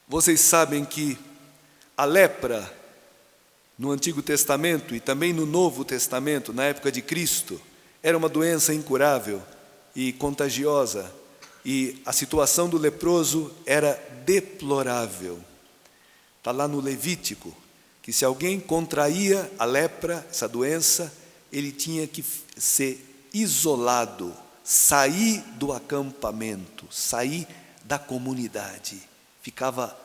Vocês sabem que a lepra, no Antigo Testamento e também no Novo Testamento, na época de Cristo, era uma doença incurável e contagiosa, e a situação do leproso era deplorável. Está lá no Levítico, que se alguém contraía a lepra, essa doença, ele tinha que ser isolado, sair do acampamento, sair da comunidade, ficava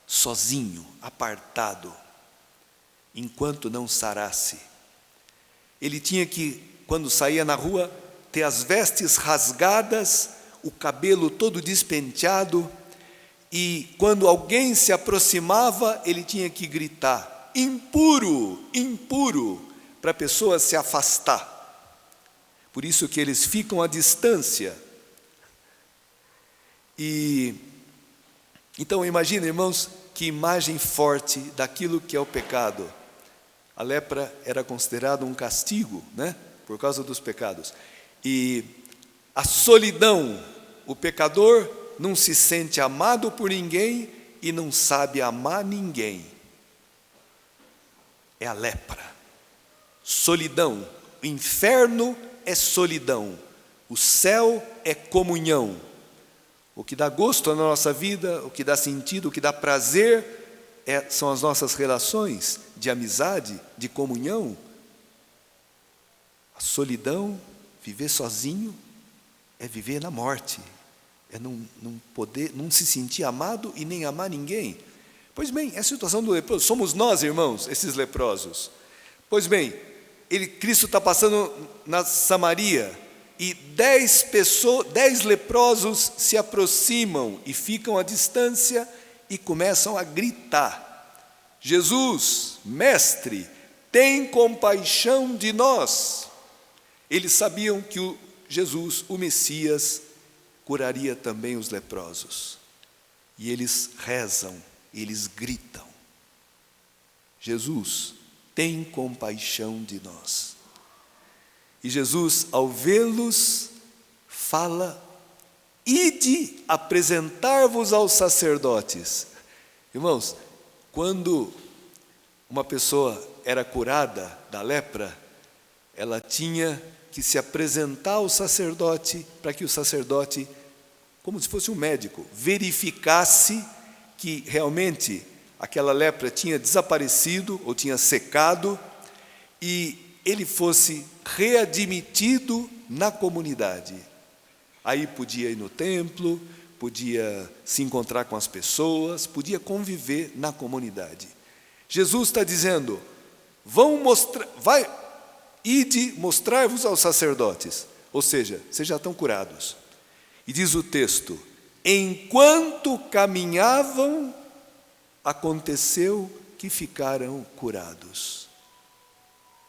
sozinho, apartado, enquanto não sarasse. Ele tinha que, quando saía na rua, ter as vestes rasgadas, o cabelo todo despenteado, e quando alguém se aproximava, ele tinha que gritar: impuro, impuro, para a pessoa se afastar. Por isso que eles ficam à distância. Então imagina, irmãos, que imagem forte daquilo que é o pecado. A lepra era considerada um castigo, né? Por causa dos pecados. E a solidão, o pecador não se sente amado por ninguém e não sabe amar ninguém. É a lepra. Solidão. O inferno é solidão. O céu é comunhão. O que dá gosto na nossa vida, o que dá sentido, o que dá prazer, são as nossas relações de amizade, de comunhão. A solidão, viver sozinho, é viver na morte. É não poder, não se sentir amado e nem amar ninguém. Pois bem, é a situação do leproso. Somos nós, irmãos, esses leprosos. Pois bem, Cristo está passando na Samaria e 10 leprosos se aproximam e ficam à distância e começam a gritar: Jesus, mestre, tem compaixão de nós. Eles sabiam que Jesus, o Messias, curaria também os leprosos. E eles rezam, eles gritam: Jesus, tem compaixão de nós. E Jesus, ao vê-los, fala: ide apresentar-vos aos sacerdotes. Irmãos, quando uma pessoa era curada da lepra, ela tinha que se apresentar ao sacerdote, para que o sacerdote, como se fosse um médico, verificasse que realmente aquela lepra tinha desaparecido ou tinha secado e ele fosse readmitido na comunidade. Aí podia ir no templo, podia se encontrar com as pessoas, podia conviver na comunidade. Jesus está dizendo: ide mostrar-vos aos sacerdotes, ou seja, vocês já estão curados. E diz o texto: enquanto caminhavam, aconteceu que ficaram curados.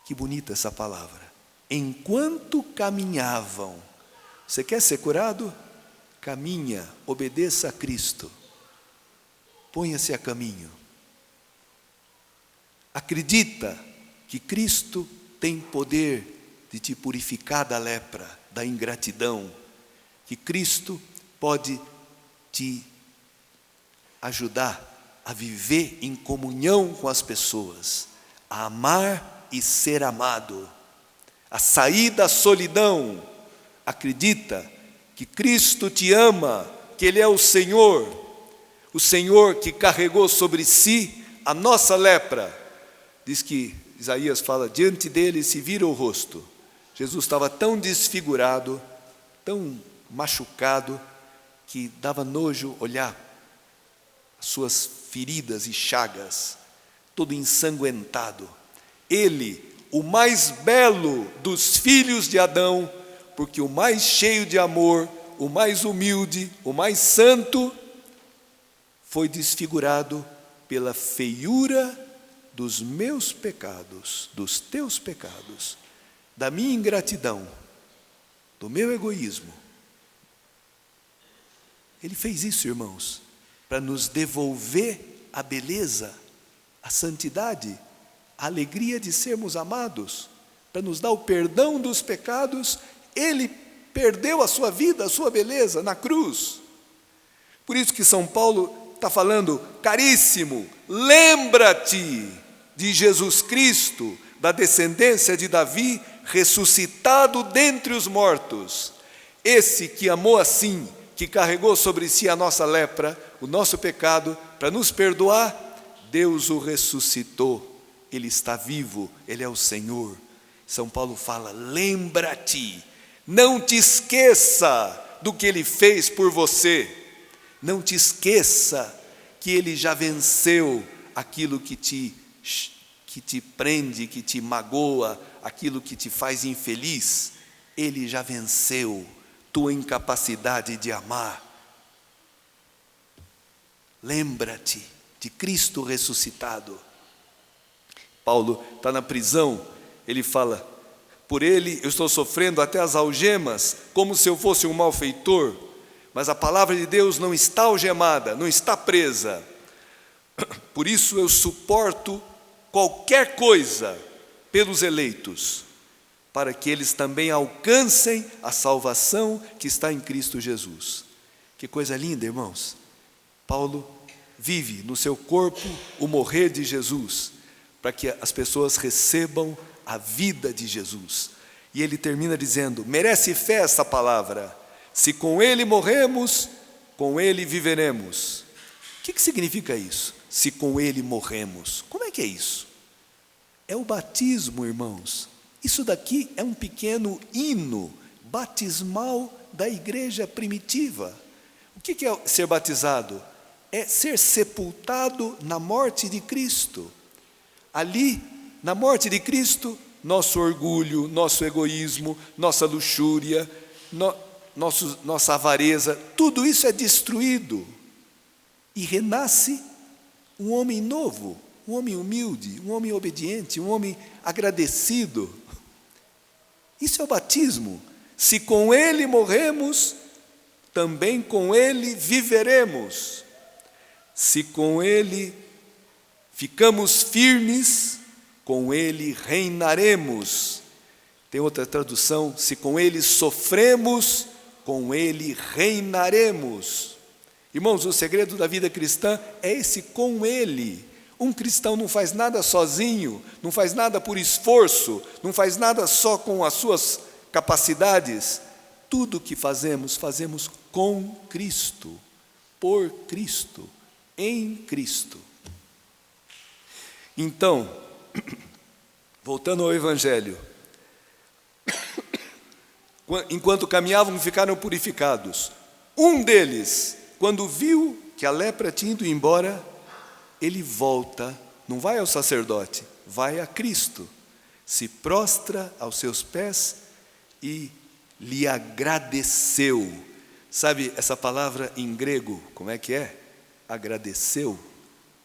Que bonita essa palavra. Enquanto caminhavam. Você quer ser curado? Caminha, obedeça a Cristo. Ponha-se a caminho. Acredita que Cristo tem poder de te purificar da lepra, da ingratidão, que Cristo pode te ajudar a viver em comunhão com as pessoas, a amar e ser amado, a sair da solidão. Acredita que Cristo te ama, que Ele é o Senhor que carregou sobre si a nossa lepra. Diz que Isaías fala: diante dele se vira o rosto. Jesus estava tão desfigurado, tão machucado, que dava nojo olhar as suas feridas e chagas, todo ensanguentado. Ele, o mais belo dos filhos de Adão, porque o mais cheio de amor, o mais humilde, o mais santo, foi desfigurado pela feiura dos meus pecados, dos teus pecados, da minha ingratidão, do meu egoísmo. Ele fez isso, irmãos, para nos devolver a beleza, a santidade, a alegria de sermos amados, para nos dar o perdão dos pecados. Ele perdeu a sua vida, a sua beleza na cruz. Por isso que São Paulo está falando, caríssimo, lembra-te de Jesus Cristo, da descendência de Davi, ressuscitado dentre os mortos. Esse que amou assim, que carregou sobre si a nossa lepra, o nosso pecado, para nos perdoar, Deus o ressuscitou. Ele está vivo, Ele é o Senhor. São Paulo fala, lembra-te, não te esqueça do que Ele fez por você. Não te esqueça que Ele já venceu aquilo que te prende, que te magoa, aquilo que te faz infeliz. Ele já venceu tua incapacidade de amar. Lembra-te de Cristo ressuscitado. Paulo está na prisão, ele fala, por ele eu estou sofrendo até as algemas, como se eu fosse um malfeitor, mas a palavra de Deus não está algemada, não está presa. Por isso eu suporto qualquer coisa pelos eleitos, para que eles também alcancem a salvação que está em Cristo Jesus. Que coisa linda, irmãos. Paulo vive no seu corpo o morrer de Jesus, para que as pessoas recebam a vida de Jesus. E ele termina dizendo, merece fé essa palavra, se com ele morremos, com ele viveremos. O que significa isso? Se com ele morremos. Como é que é isso? É o batismo, irmãos. Isso daqui é um pequeno hino batismal da igreja primitiva. O que é ser batizado? É ser sepultado na morte de Cristo. Ali, na morte de Cristo, nosso orgulho, nosso egoísmo, nossa luxúria, nossa avareza, tudo isso é destruído. E renasce um homem novo, um homem humilde, um homem obediente, um homem agradecido. Isso é o batismo. Se com ele morremos, também com ele viveremos. Se com ele ficamos firmes, com ele reinaremos. Tem outra tradução, se com ele sofremos, com ele reinaremos. Irmãos, o segredo da vida cristã é esse com ele. Um cristão não faz nada sozinho, não faz nada por esforço, não faz nada só com as suas capacidades. Tudo que fazemos, fazemos com Cristo, por Cristo, em Cristo. Então, voltando ao Evangelho, enquanto caminhavam, ficaram purificados. Um deles, quando viu que a lepra tinha ido embora, ele volta, não vai ao sacerdote, vai a Cristo, se prostra aos seus pés e lhe agradeceu. Sabe essa palavra em grego, como é que é? Agradeceu.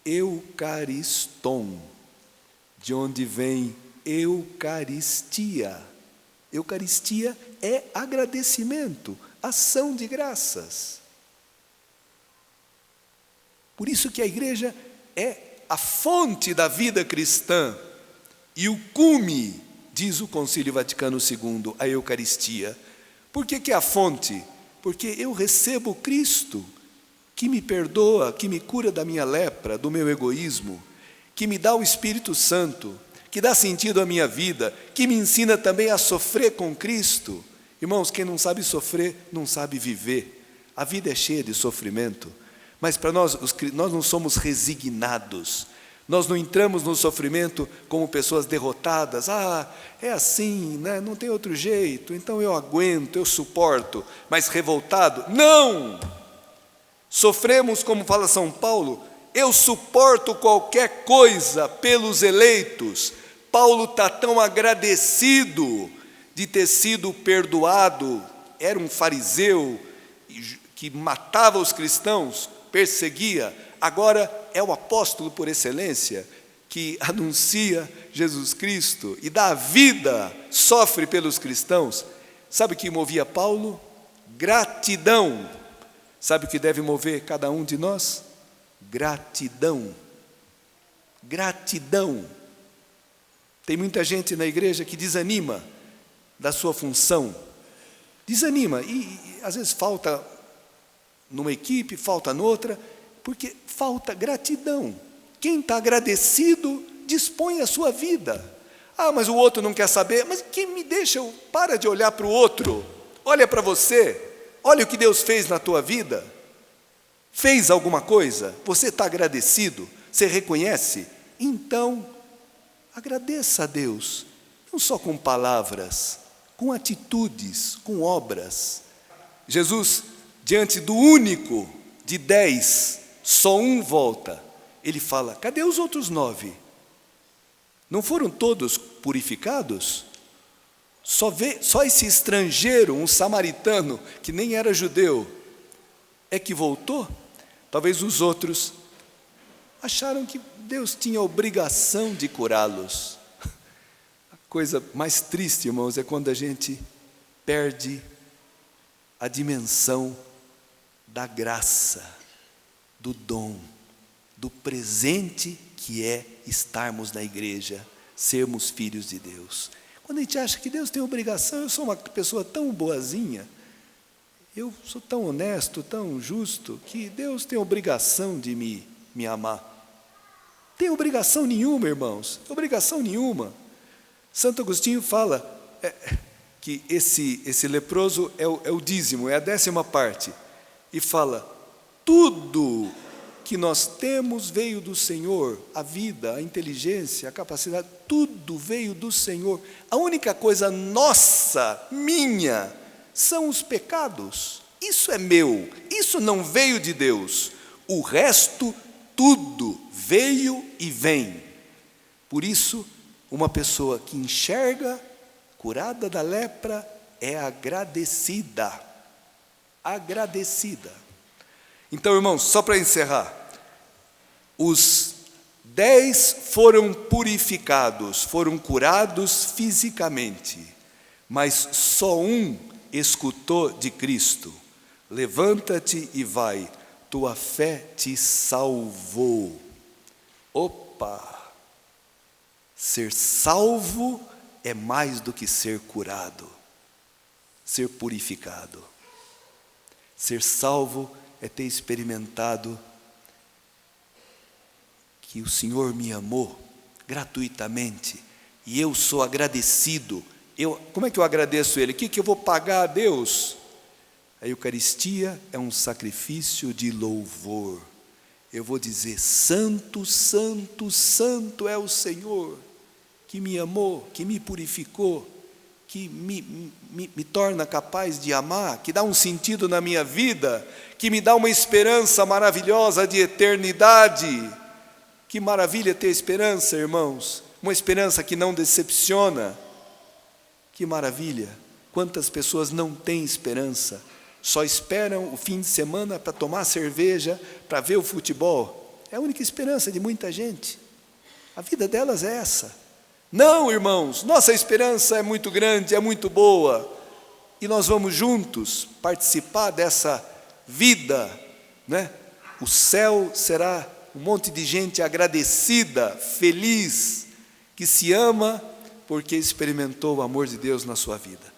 Eucariston, de onde vem Eucaristia. Eucaristia é agradecimento, ação de graças. Por isso que a igreja é a fonte da vida cristã e o cume, diz o Concílio Vaticano II, a Eucaristia. Por que é a fonte? Porque eu recebo Cristo, que me perdoa, que me cura da minha lepra, do meu egoísmo, que me dá o Espírito Santo, que dá sentido à minha vida, que me ensina também a sofrer com Cristo. Irmãos, quem não sabe sofrer, não sabe viver. A vida é cheia de sofrimento, mas para nós não somos resignados. Nós não entramos no sofrimento como pessoas derrotadas. É assim, né? Não tem outro jeito, então eu aguento, eu suporto. Mas revoltado? Não! Sofremos, como fala São Paulo, eu suporto qualquer coisa pelos eleitos. Paulo está tão agradecido de ter sido perdoado. Era um fariseu que matava os cristãos, perseguia. Agora é o apóstolo por excelência, que anuncia Jesus Cristo e dá a vida, sofre pelos cristãos. Sabe o que movia Paulo? Gratidão. Sabe o que deve mover cada um de nós? Gratidão. Gratidão. Tem muita gente na igreja que desanima da sua função. Desanima e às vezes falta numa equipe, falta noutra, Porque falta gratidão. Quem está agradecido, dispõe a sua vida. Ah, mas o outro não quer saber. Mas quem me deixa, para de olhar para o outro. Olha para você. Olha o que Deus fez na tua vida. Fez alguma coisa? Você está agradecido? Você reconhece? Então, agradeça a Deus. Não só com palavras, com atitudes, com obras. Jesus, diante do único de 10, só um volta. Ele fala, cadê os outros 9? Não foram todos purificados? Só esse estrangeiro, um samaritano, que nem era judeu, é que voltou? Talvez os outros acharam que Deus tinha a obrigação de curá-los. A coisa mais triste, irmãos, é quando a gente perde a dimensão da graça, do dom, do presente que é estarmos na igreja, sermos filhos de Deus. Quando a gente acha que Deus tem obrigação, eu sou uma pessoa tão boazinha, eu sou tão honesto, tão justo, que Deus tem obrigação de me amar. Tem obrigação nenhuma, irmãos, obrigação nenhuma. Santo Agostinho fala que esse leproso é o dízimo, é a 10ª parte, e fala, tudo que nós temos veio do Senhor, a vida, a inteligência, a capacidade, tudo veio do Senhor. A única coisa nossa, minha, são os pecados. Isso é meu, isso não veio de Deus. O resto, tudo veio e vem. Por isso, uma pessoa que enxerga, curada da lepra, é agradecida. Agradecida. Então, irmãos, só para encerrar, os 10 foram purificados, foram curados fisicamente, mas só um escutou de Cristo, levanta-te e vai, tua fé te salvou. Opa! Ser salvo é mais do que ser curado, ser purificado. Ser salvo é ter experimentado que o Senhor me amou gratuitamente e eu sou agradecido. Como é que eu agradeço Ele? O que eu vou pagar a Deus? A Eucaristia é um sacrifício de louvor. Eu vou dizer, santo, santo, santo é o Senhor, que me amou, que me purificou, que me torna capaz de amar, que dá um sentido na minha vida, que me dá uma esperança maravilhosa de eternidade. Que maravilha ter esperança, irmãos, uma esperança que não decepciona. Que maravilha, quantas pessoas não têm esperança, só esperam o fim de semana para tomar cerveja, para ver o futebol. É a única esperança de muita gente, a vida delas é essa. Não, irmãos, nossa esperança é muito grande, é muito boa, e nós vamos juntos participar dessa vida, né? O céu será um monte de gente agradecida, feliz, que se ama porque experimentou o amor de Deus na sua vida.